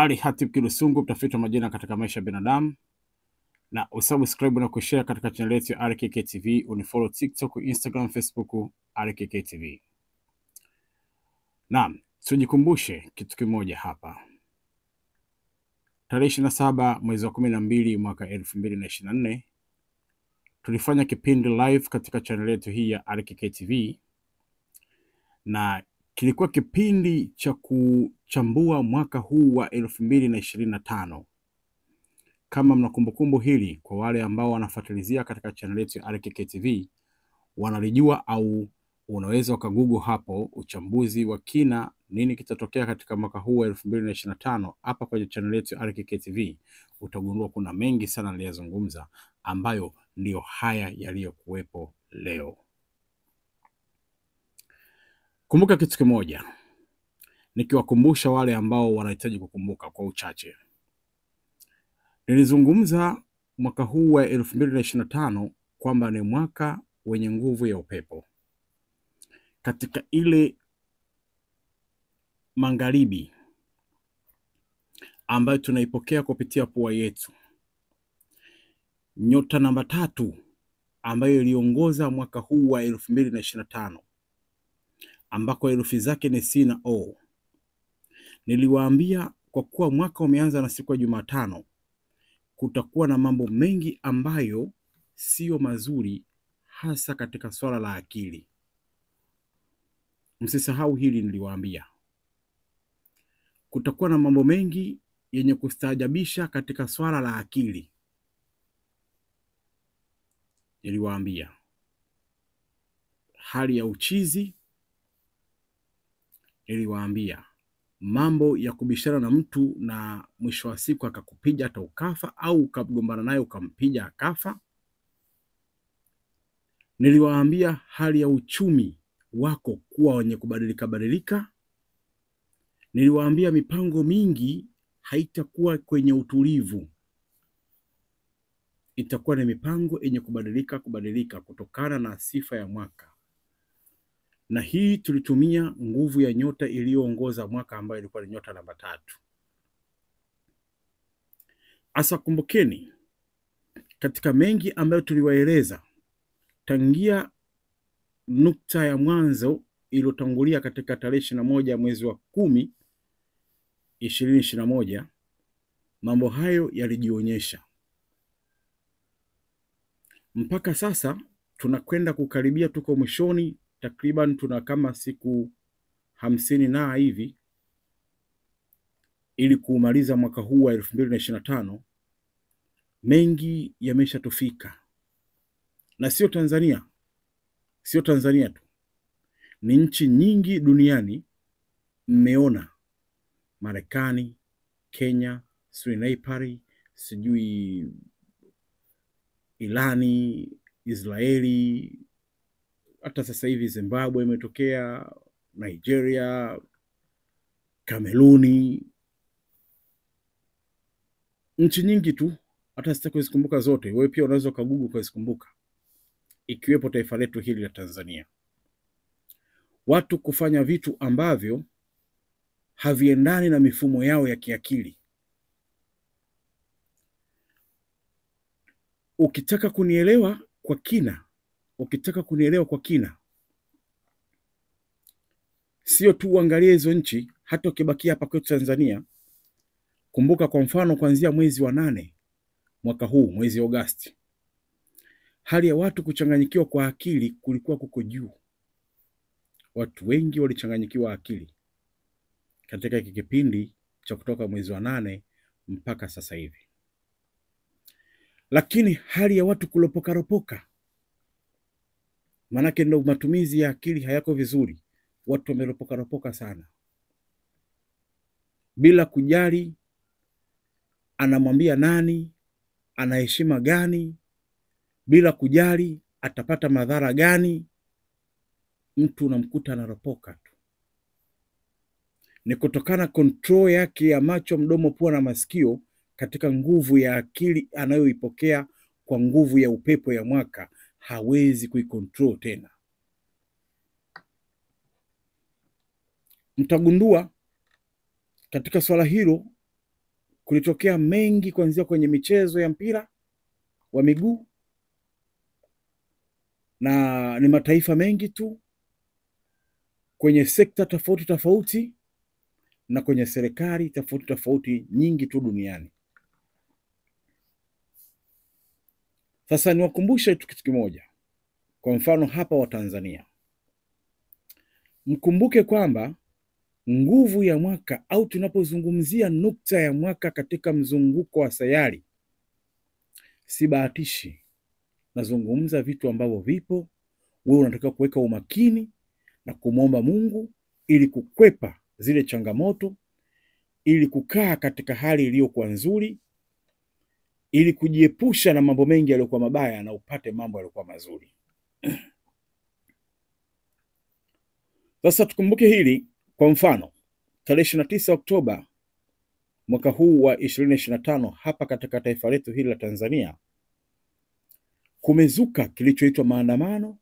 Ali Hatib Kilusungu, mtafiti wa majina katika maisha ya binadamu, na usubscribe na kushare katika channel yetu ya RKK TV. Unifollow TikTok, Instagram, Facebook RKK TV. Naam, tujikumbushe kitu kimoja hapa. Tarehe 27 mwezi wa 12 mwaka 2024 tulifanya kipindi live katika channel yetu hii ya RKK TV, na kilikuwa kipindi cha kuchambua mwaka huu wa 2025. Kama mnakumbukumbu hili, kwa wale ambao wanafuatilizia katika channel yetu ya RKK TV wanalijua, au unaweza ukagoogle hapo uchambuzi wa kina, nini kitatokea katika mwaka huu wa 2025. Hapa kwenye channel yetu ya RKK TV utagundua kuna mengi sana niliyazungumza, ambayo ndiyo haya yaliyokuwepo leo. Kumbuka kitu kimoja, nikiwakumbusha wale ambao wanahitaji kukumbuka kwa uchache. Nilizungumza mwaka huu wa 2025 kwamba ni mwaka wenye nguvu ya upepo. Katika ile magharibi ambayo tunaipokea kupitia pua yetu, nyota namba 3 ambayo iliongoza mwaka huu wa 2025, ambako herufi zake ni C na O. Niliwaambia kwa kuwa mwaka umeanza na siku ya Jumatano, kutakuwa na mambo mengi ambayo sio mazuri, hasa katika swala la akili. Msisahau hili, niliwaambia kutakuwa na mambo mengi yenye kustaajabisha katika swala la akili. Niliwaambia hali ya uchizi, niliwaambia mambo ya kubishana na mtu na mwisho wa siku akakupiga hata ukafa, au ukagombana naye ukampiga akafa. Niliwaambia hali ya uchumi wako kuwa wenye kubadilika. Niliwaambia mipango mingi haitakuwa kwenye utulivu, itakuwa ni mipango yenye kubadilika kutokana na sifa ya mwaka. Na hii tulitumia nguvu ya nyota iliyoongoza mwaka ambayo ilikuwa ni nyota namba 3. Asa kumbukeni, katika mengi ambayo tuliwaeleza tangia nukta ya mwanzo iliyotangulia katika tarehe 21 mwezi wa 10 2021, mambo hayo yalijionyesha. Mpaka sasa tunakwenda kukaribia, tuko mwishoni, takriban tuna kama siku 50 na hivi ili kumaliza mwaka huu wa 2025. Mengi yameshatufika, na sio Tanzania tu, ni nchi nyingi duniani. Mmeona Marekani, Kenya, Nepal, sijui Irani, Israeli, hata sasa hivi Zimbabwe imetokea, Nigeria, Kameruni, nchi nyingi tu, hata sitaki kuzikumbuka zote. Wewe pia unaweza ukagoogle kuzikumbuka, ikiwepo taifa letu hili la Tanzania. Watu kufanya vitu ambavyo haviendani na mifumo yao ya kiakili. Ukitaka kunielewa kwa kina, sio tu uangalie hizo nchi, hata ukibakia hapa kwetu Tanzania. Kumbuka kwa mfano, kuanzia mwezi wa 8 mwaka huu, mwezi Agosti, hali ya watu kuchanganyikiwa kwa akili kulikuwa kuko juu. Watu wengi walichanganyikiwa akili katika kipindi cha kutoka mwezi wa 8 mpaka sasa hivi. Lakini hali ya watu kulopoka, manake ndo matumizi ya akili hayako vizuri. Watu wameropoka sana, bila kujali anamwambia nani, ana heshima gani, bila kujali atapata madhara gani. Mtu unamkuta anaropoka tu. Ni kutokana control yake ya macho, mdomo, pua na masikio katika nguvu ya akili anayoipokea kwa nguvu ya upepo ya mwaka, hawezi kuikontrol tena. Mtagundua katika swala hilo kulitokea mengi, kuanzia kwenye michezo ya mpira wa miguu, na ni mataifa mengi tu, kwenye sekta tofauti tofauti, na kwenye serikali tofauti tofauti nyingi tu duniani. Sasa niwakumbushe tu kitu kimoja. Kwa mfano hapa wa Tanzania, mkumbuke kwamba nguvu ya mwaka, au tunapozungumzia nukta ya mwaka katika mzunguko wa sayari, si bahatishi. Nazungumza vitu ambavyo vipo, wewe unataka kuweka umakini na kumwomba Mungu ili kukwepa zile changamoto, ili kukaa katika hali iliyokuwa nzuri, ili kujiepusha na mambo mengi yaliyokuwa mabaya na upate mambo yaliyokuwa mazuri. Sasa tukumbuke hili. Kwa mfano, tarehe 29 Oktoba mwaka huu wa 2025 hapa katika taifa letu hili la Tanzania kumezuka kilichoitwa maandamano,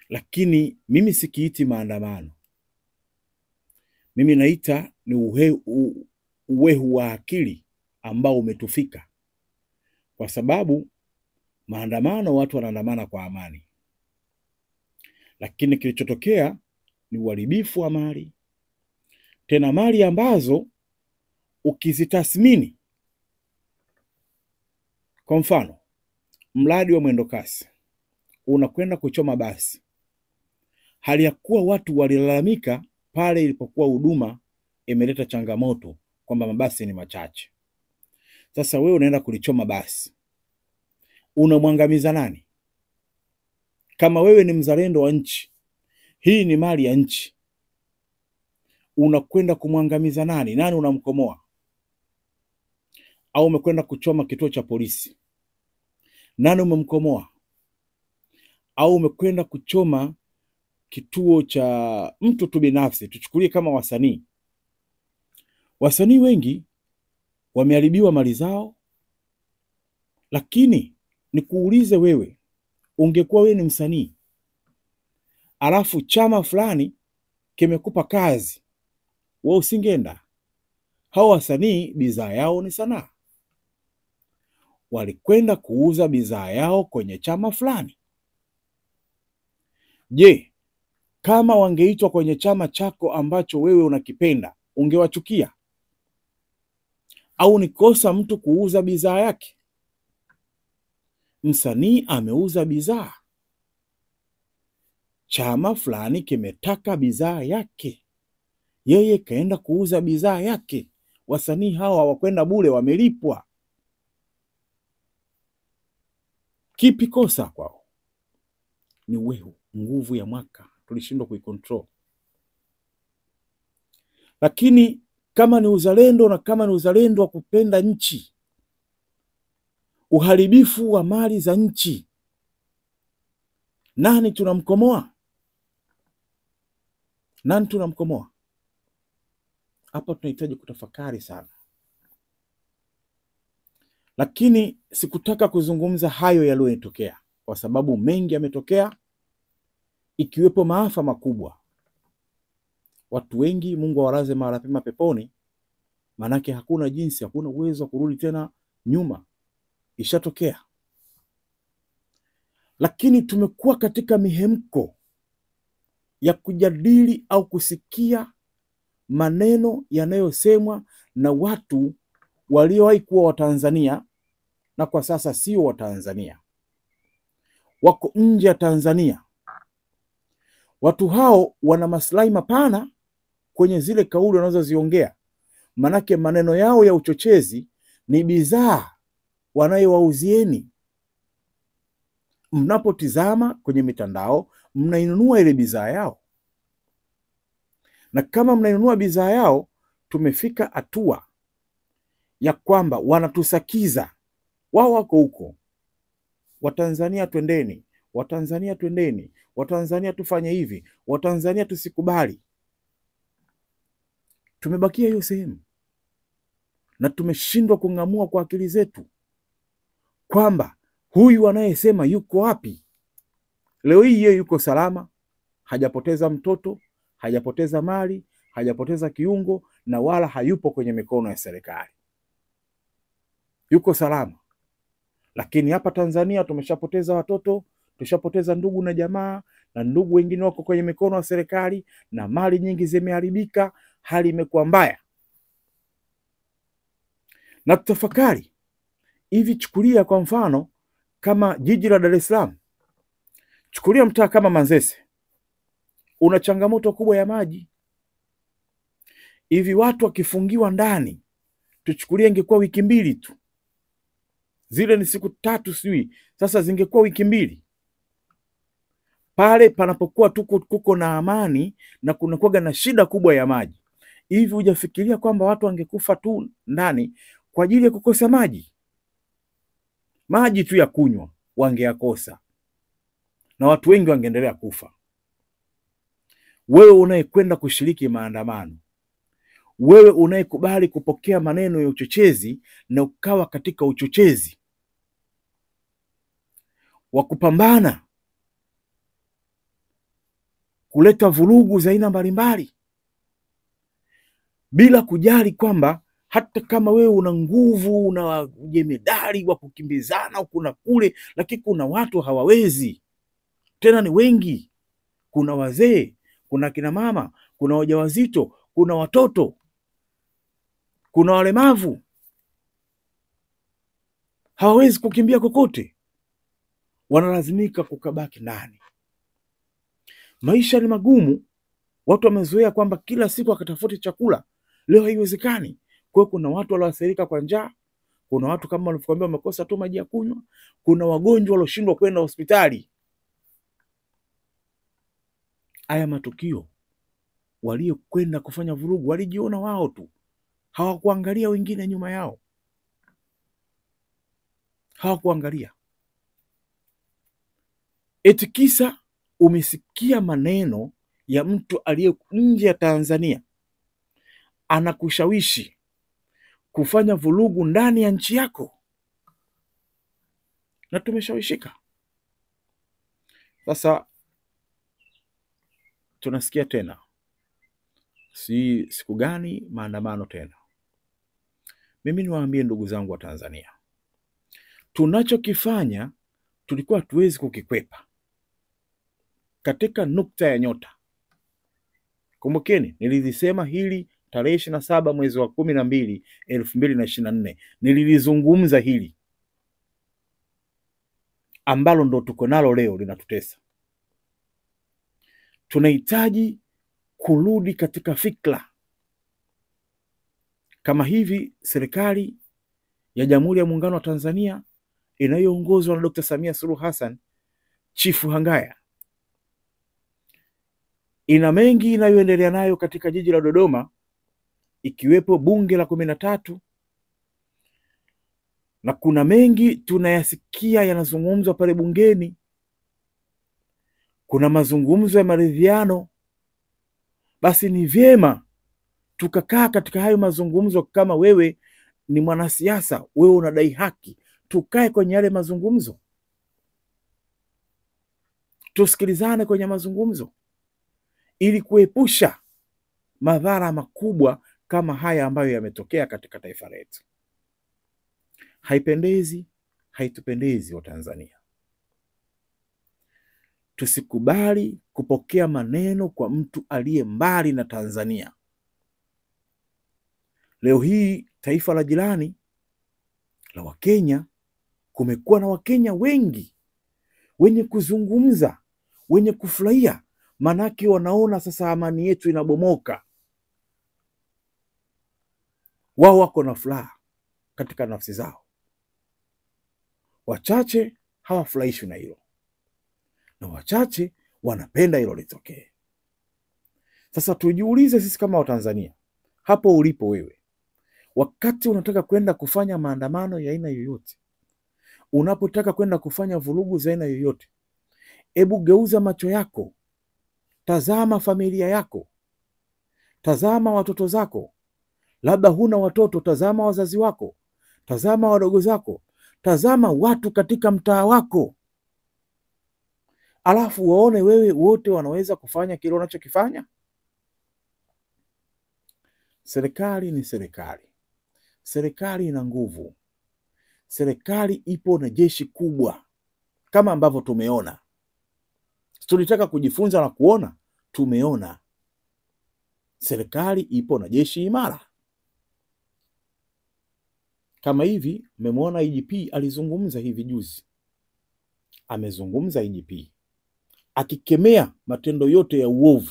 lakini mimi sikiiti maandamano. Mimi naita ni uwehu wa akili ambao umetufika, kwa sababu maandamano watu wanaandamana kwa amani, lakini kilichotokea ni uharibifu wa mali, tena mali ambazo ukizitathmini, kwa mfano mradi wa mwendokasi unakwenda kuchoma basi, hali ya kuwa watu walilalamika pale ilipokuwa huduma imeleta changamoto kwamba mabasi ni machache. Sasa wewe unaenda kulichoma basi, unamwangamiza nani? Kama wewe ni mzalendo wa nchi, hii ni mali ya nchi, unakwenda kumwangamiza nani? Nani unamkomoa? Au umekwenda kuchoma kituo cha polisi, nani umemkomoa? Au umekwenda kuchoma kituo cha mtu tu binafsi. Tuchukulie kama wasanii. Wasanii wengi wameharibiwa mali zao, lakini nikuulize wewe, ungekuwa wewe ni msanii, alafu chama fulani kimekupa kazi, wewe usingeenda? Hao wasanii bidhaa yao ni sanaa, walikwenda kuuza bidhaa yao kwenye chama fulani. Je, kama wangeitwa kwenye chama chako ambacho wewe unakipenda, ungewachukia? Au ni kosa mtu kuuza bidhaa yake? Msanii ameuza bidhaa, chama fulani kimetaka bidhaa yake, yeye kaenda kuuza bidhaa yake. Wasanii hawa hawakwenda bure, wamelipwa. Kipi kosa kwao? Ni uwehu, nguvu ya mwaka, tulishindwa kuikontrol. Lakini kama ni uzalendo, na kama ni uzalendo wa kupenda nchi, uharibifu wa mali za nchi, nani tunamkomoa? Nani tunamkomoa? Hapa tunahitaji kutafakari sana. Lakini sikutaka kuzungumza hayo yaliyotokea, kwa sababu mengi yametokea, ikiwepo maafa makubwa. Watu wengi Mungu awalaze mahali pema peponi, manake hakuna jinsi, hakuna uwezo wa kurudi tena nyuma, ishatokea. Lakini tumekuwa katika mihemko ya kujadili au kusikia maneno yanayosemwa na watu waliowahi kuwa Watanzania na kwa sasa sio Watanzania, wako nje ya Tanzania. Watu hao wana maslahi mapana kwenye zile kauli wanazoziongea, manake maneno yao ya uchochezi ni bidhaa wanayowauzieni. Mnapotizama kwenye mitandao, mnainunua ile bidhaa yao, na kama mnainunua bidhaa yao, tumefika hatua ya kwamba wanatusakiza. Wao wako huko, Watanzania twendeni, Watanzania twendeni, Watanzania tufanye hivi, Watanzania tusikubali. Tumebakia hiyo sehemu, na tumeshindwa kung'amua kwa akili zetu kwamba huyu anayesema yuko wapi? Leo hii yeye yuko salama, hajapoteza mtoto, hajapoteza mali, hajapoteza kiungo, na wala hayupo kwenye mikono ya serikali, yuko salama. Lakini hapa Tanzania tumeshapoteza watoto, tushapoteza ndugu na jamaa, na ndugu wengine wako kwenye mikono ya serikali, na mali nyingi zimeharibika, hali imekuwa mbaya. Na tutafakari hivi, chukulia kwa mfano kama jiji la Dar es Salaam, chukulia mtaa kama Manzese, una changamoto kubwa ya maji. Hivi watu wakifungiwa ndani, tuchukulie ingekuwa wiki 2 tu, zile ni siku 3 sijui, sasa zingekuwa wiki 2, pale panapokuwa kuko na amani na kunakuwa na shida kubwa ya maji. Hivi hujafikiria kwamba watu wangekufa tu ndani kwa ajili ya kukosa maji? Maji tu ya kunywa wangeyakosa, na watu wengi wangeendelea kufa. Wewe unayekwenda kushiriki maandamano, wewe unayekubali kupokea maneno ya uchochezi na ukawa katika uchochezi wa kupambana kuleta vurugu za aina mbalimbali, bila kujali kwamba hata kama wewe una nguvu, una jemedari wa kukimbizana huku na kule, lakini kuna watu hawawezi, tena ni wengi. Kuna wazee, kuna kina mama, kuna wajawazito, kuna watoto, kuna walemavu, hawawezi kukimbia kokote, wanalazimika kukabaki ndani. Maisha ni magumu, watu wamezoea kwamba kila siku akatafuta chakula. Leo haiwezekani. Kwa hiyo kuna watu walioathirika kwa njaa, kuna watu kama walivyokuambia wamekosa tu maji ya kunywa, kuna wagonjwa walioshindwa kwenda hospitali. Haya matukio, waliokwenda kufanya vurugu walijiona wao tu, hawakuangalia wengine nyuma yao, hawakuangalia. Eti kisa umesikia maneno ya mtu aliye nje ya Tanzania anakushawishi kufanya vurugu ndani ya nchi yako, na tumeshawishika. Sasa tunasikia tena siku gani maandamano tena. Mimi niwaambie ndugu zangu wa Tanzania, tunachokifanya tulikuwa hatuwezi kukikwepa. Katika nukta ya nyota, kumbukeni nilizisema hili tarehe 27 mwezi wa 12 2024, nililizungumza hili ambalo ndo tuko nalo leo linatutesa. Tunahitaji kurudi katika fikra kama hivi. Serikali ya Jamhuri ya Muungano wa Tanzania inayoongozwa na Dr. Samia Suluhu Hassan, Chifu Hangaya, ina mengi inayoendelea nayo katika jiji la Dodoma, ikiwepo bunge la 13, na kuna mengi tunayasikia yanazungumzwa pale bungeni. Kuna mazungumzo ya maridhiano. Basi ni vyema tukakaa katika hayo mazungumzo. Kama wewe ni mwanasiasa, wewe unadai haki, tukae kwenye yale mazungumzo, tusikilizane kwenye mazungumzo, ili kuepusha madhara makubwa kama haya ambayo yametokea katika taifa letu. Haipendezi, haitupendezi wa Tanzania. Tusikubali kupokea maneno kwa mtu aliye mbali na Tanzania. Leo hii taifa la jirani la Wakenya, kumekuwa na Wakenya wengi wenye kuzungumza, wenye kufurahia, manake wanaona sasa amani yetu inabomoka. Wao wako na furaha katika nafsi zao. Wachache hawafurahishwi na hilo, na wachache wanapenda hilo litokee. Sasa tujiulize sisi kama Watanzania, hapo ulipo wewe, wakati unataka kwenda kufanya maandamano ya aina yoyote, unapotaka kwenda kufanya vurugu za aina yoyote, hebu geuza macho yako, tazama familia yako, tazama watoto zako. Labda huna watoto, tazama wazazi wako, tazama wadogo zako, tazama watu katika mtaa wako, alafu waone wewe wote wanaweza kufanya kile unachokifanya. Serikali ni serikali. Serikali ina nguvu. Serikali ipo na jeshi kubwa, kama ambavyo tumeona. Tulitaka kujifunza na kuona, tumeona. Serikali ipo na jeshi imara. Kama hivi mmemwona IGP alizungumza hivi juzi. Amezungumza IGP akikemea matendo yote ya uovu,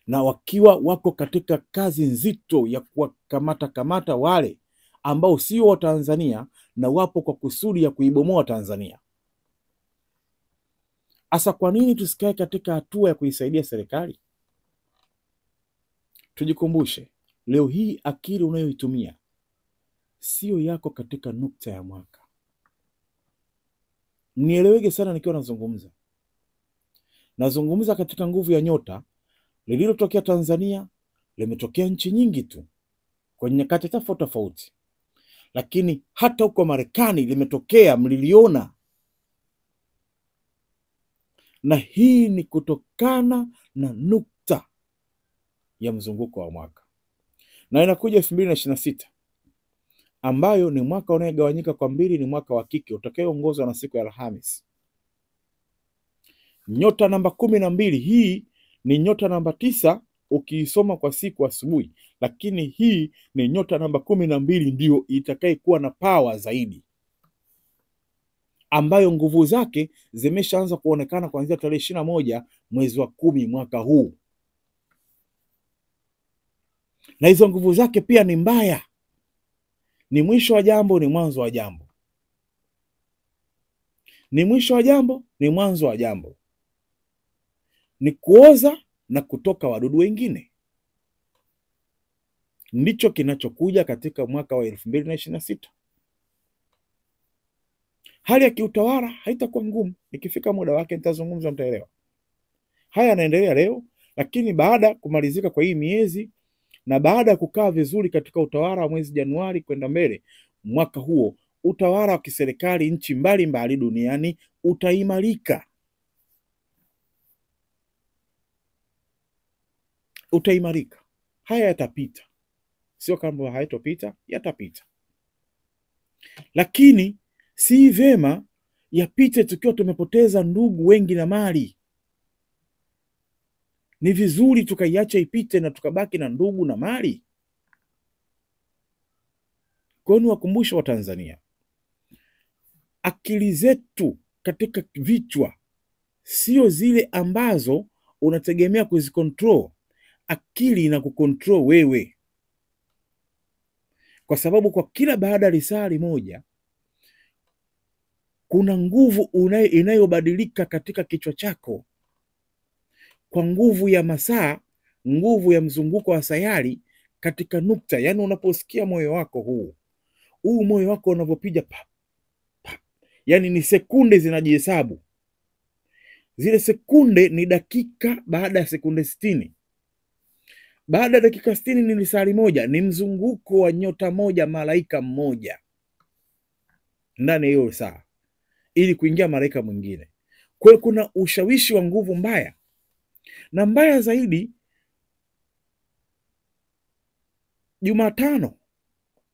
na wakiwa wako katika kazi nzito ya kuwakamata wale ambao sio wa Tanzania na wapo kwa kusudi ya kuibomoa Tanzania. Asa, kwa nini tusikae katika hatua ya kuisaidia serikali? Tujikumbushe, leo hii akili unayoitumia sio yako katika nukta ya mwaka. Nieleweke sana nikiwa nazungumza. Nazungumza katika nguvu ya nyota. Lililotokea Tanzania limetokea nchi nyingi tu kwenye nyakati tofauti tofauti, lakini hata huko Marekani limetokea, mliliona. Na hii ni kutokana na nukta ya mzunguko wa mwaka, na inakuja 2026 ambayo ni mwaka unayegawanyika kwa mbili. Ni mwaka wa kike utakayoongozwa na siku ya Alhamisi. Nyota namba 12, hii ni nyota namba 9 ukiisoma kwa siku asubuhi, lakini hii ni nyota namba 12 ndio itakayekuwa na power zaidi, ambayo nguvu zake zimeshaanza kuonekana kuanzia tarehe 21 mwezi wa 10 mwaka huu. Na hizo nguvu zake pia ni mbaya. Ni mwisho wa jambo, ni mwanzo wa jambo. Ni mwisho wa jambo, ni mwanzo wa jambo. Ni kuoza na kutoka wadudu wengine. Ndicho kinachokuja katika mwaka wa 2026. Hali ya kiutawala haitakuwa ngumu. Ikifika muda wake nitazungumza, mtaelewa. Haya yanaendelea leo, lakini baada kumalizika kwa hii miezi na baada ya kukaa vizuri katika utawala wa mwezi Januari kwenda mbele, mwaka huo utawala wa kiserikali nchi mbalimbali duniani utaimarika. Utaimarika. Haya yatapita. Sio kama hayatopita, yatapita. Lakini si vema yapite tukiwa tumepoteza ndugu wengi na mali. Ni vizuri tukaiacha ipite na tukabaki na ndugu na mali. Kwa hiyo niwakumbushe wa Tanzania, akili zetu katika vichwa sio zile ambazo unategemea kuzikontrol. Akili inakukontrol wewe, kwa sababu kwa kila baada ya risali moja kuna nguvu inayobadilika katika kichwa chako, kwa nguvu ya masaa, nguvu ya mzunguko wa sayari katika nukta. Yani unaposikia moyo wako huu moyo wako unavyopiga pa, yani ni sekunde zinajihesabu. Zile sekunde ni dakika baada ya sekunde 60. Baada ya dakika 60 ni risali moja, ni mzunguko wa nyota moja, malaika mmoja ndani ya hiyo saa, ili kuingia malaika mwingine. Kwa hiyo kuna ushawishi wa nguvu mbaya, na mbaya zaidi, Jumatano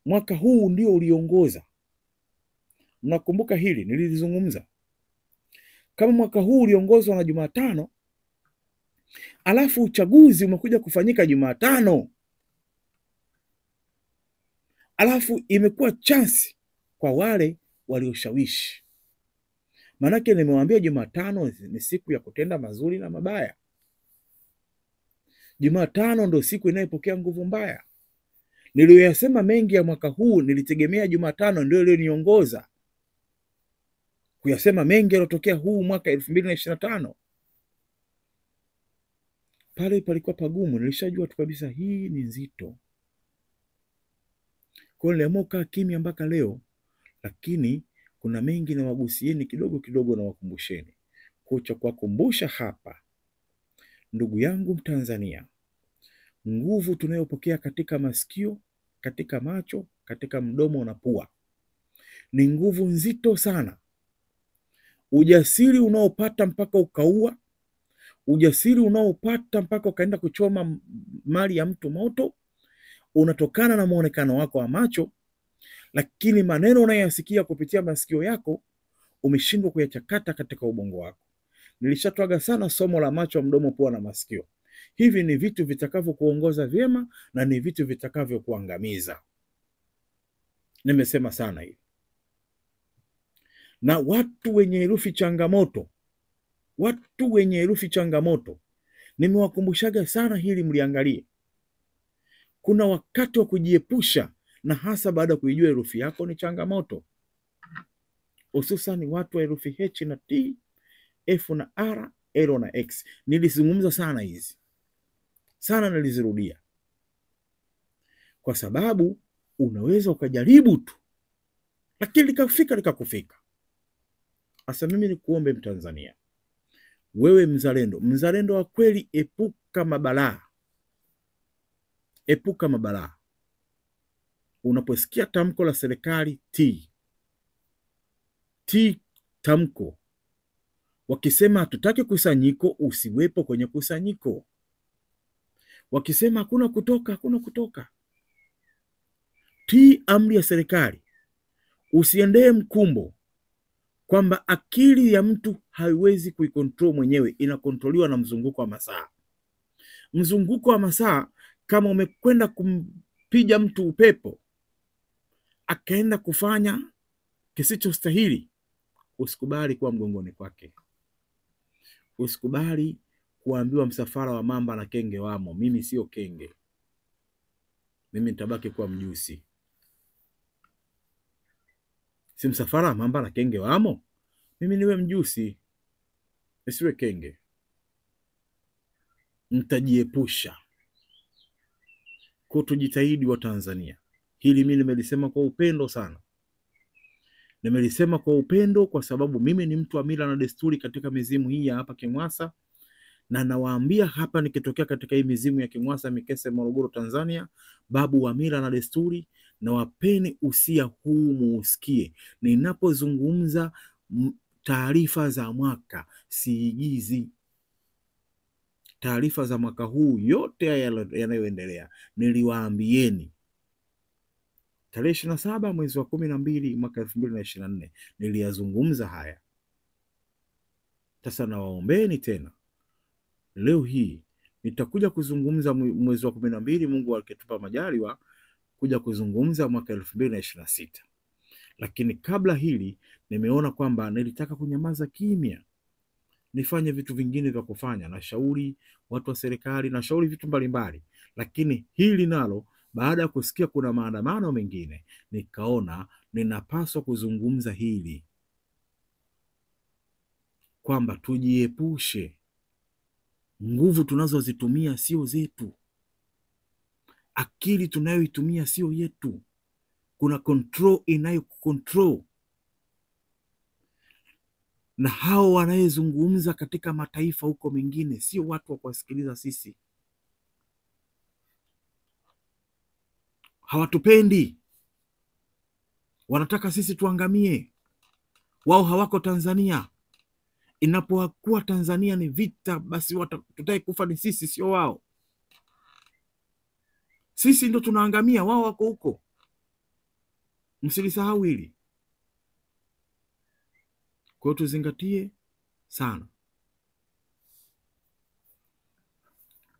mwaka huu ndio uliongoza. Mnakumbuka hili nilizungumza, kama mwaka huu uliongozwa na Jumatano, alafu uchaguzi umekuja kufanyika Jumatano, alafu imekuwa chance kwa wale walioshawishi. Manake nimewaambia Jumatano ni siku ya kutenda mazuri na mabaya. Jumatano ndo siku inayopokea nguvu mbaya. Niliyoyasema mengi ya mwaka huu nilitegemea Jumatano ndio ilioniongoza kuyasema mengi yalotokea huu mwaka 2025. Pale palikuwa pagumu, nilishajua tu kabisa hii ni nzito. Kwa hiyo niliamua kimya mpaka leo, lakini kuna mengi na wagusieni kidogo kidogo na wakumbusheni. Kucha kuwakumbusha hapa, ndugu yangu Mtanzania, nguvu tunayopokea katika masikio, katika macho, katika mdomo na pua ni nguvu nzito sana. Ujasiri unaopata mpaka ukaua, Ujasiri unaopata mpaka ukaenda kuchoma mali ya mtu moto unatokana na muonekano wako wa macho, lakini maneno unayoyasikia kupitia masikio yako umeshindwa kuyachakata katika ubongo wako. Nilishatwaga sana somo la macho, mdomo, pua na masikio. Hivi ni vitu vitakavyokuongoza vyema na ni vitu vitakavyokuangamiza. Nimesema sana hivi. Na watu wenye herufi changamoto, nimewakumbushaga sana hili, mliangalie. Kuna wakati wa kujiepusha, na hasa baada ya kuijua herufi yako ni changamoto, hususan watu wa herufi H na T, F na R, L na X. Nilizungumza sana hizi sana, nilizirudia kwa sababu unaweza ukajaribu tu, lakini likakufika. Asa mimi ni kuombe Mtanzania, wewe mzalendo wa kweli, epuka mabalaa. Unaposikia tamko la serikali tamko, wakisema hatutaki kusanyiko, usiwepo kwenye kusanyiko. Wakisema hakuna kutoka. Amri ya serikali. Usiendee mkumbo, kwamba akili ya mtu haiwezi kuikontrol mwenyewe, inakontroliwa na mzunguko wa masaa. Mzunguko wa masaa, kama umekwenda kumpiga mtu upepo akaenda kufanya kisichostahili, usikubali kuwa mgongoni kwake. Usikubali kuambiwa msafara wa mamba na kenge wamo. Mimi sio kenge, mimi nitabaki kuwa mjusi. Si msafara wa mamba na kenge wamo, mimi niwe mjusi, nisiwe kenge. Nitajiepusha. Kwa tujitahidi wa Tanzania. Hili mimi nimelisema kwa upendo sana. Nimelisema kwa upendo kwa sababu mimi ni mtu wa mila na desturi katika mizimu hii ya hapa Kimwasa, na nawaambia hapa nikitokea katika hii mizimu ya Kimwasa, Mikese, Morogoro, Tanzania, babu wa mila na desturi, na wapeni usia huu muusikie. Ninapozungumza taarifa za mwaka, siigizi. Taarifa za mwaka huu yote yanayoendelea niliwaambieni. Tarehe 27 mwezi wa 12 mwaka 2024 niliyazungumza haya. Sasa nawaombeni tena. Leo hii nitakuja kuzungumza mwezi wa 12, Mungu akitupa majaliwa, kuja kuzungumza mwaka 2026. Lakini kabla hili nimeona kwamba nilitaka kunyamaza kimya, nifanye vitu vingine vya kufanya, na shauri watu wa serikali, na shauri vitu mbalimbali. Lakini hili nalo, baada ya kusikia kuna maandamano mengine, nikaona ninapaswa kuzungumza hili, kwamba tujiepushe. Nguvu tunazozitumia sio zetu, akili tunayoitumia sio yetu. Kuna control inayokucontrol, na hao wanayezungumza katika mataifa huko mengine sio watu wa kuwasikiliza sisi. Hawatupendi, wanataka sisi tuangamie. Wao hawako Tanzania. Inapokuwa Tanzania ni vita, basi tutae kufa ni sisi, sio wao. Sisi ndo tunaangamia, wao wako huko. Msilisahau hili. Kwa hiyo tuzingatie sana.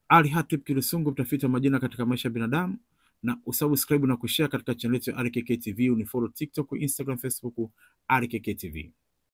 Ali Hatib Kirusungu, mtafiti wa majina katika maisha ya binadamu, na usubscribe na kushare katika channel yetu ya RKK TV. Unifollow TikTok, Instagram, Facebook RKK TV.